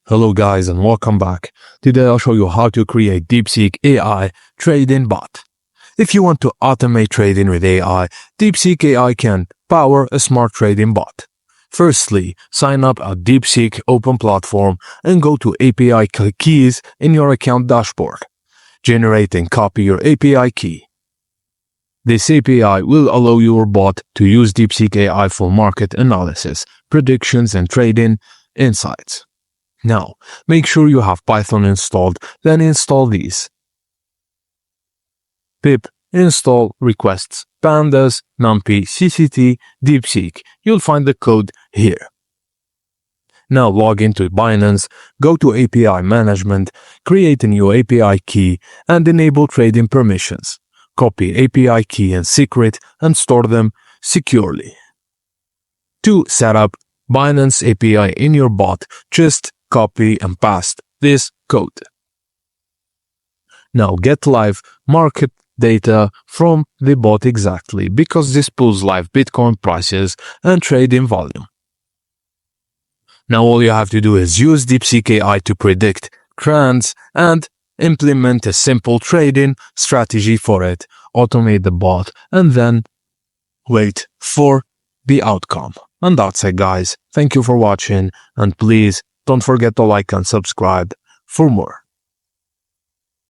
Hello guys and welcome back. Today I'll show you how to create DeepSeek AI trading bot. If you want to automate trading with AI, DeepSeek AI can power a smart trading bot. Firstly, sign up at DeepSeek Open Platform and go to API keys in your account dashboard. Generate and copy your API key. This API will allow your bot to use DeepSeek AI for market analysis, predictions, and trading insights. Now, make sure you have Python installed, then install these. Pip install requests pandas, numpy, cct, deepseek. You'll find the code here. Now log into Binance, go to API management, create a new API key, and enable trading permissions. Copy API key and secret and store them securely. To set up Binance API in your bot, just copy and paste this code. Now get live market data from the bot exactly, because this pulls live Bitcoin prices and trading volume. Now all you have to do is use DeepSeek AI to predict trends and implement a simple trading strategy for it, automate the bot, and then wait for the outcome. And that's it, guys. Thank you for watching, and please don't forget to like and subscribe for more.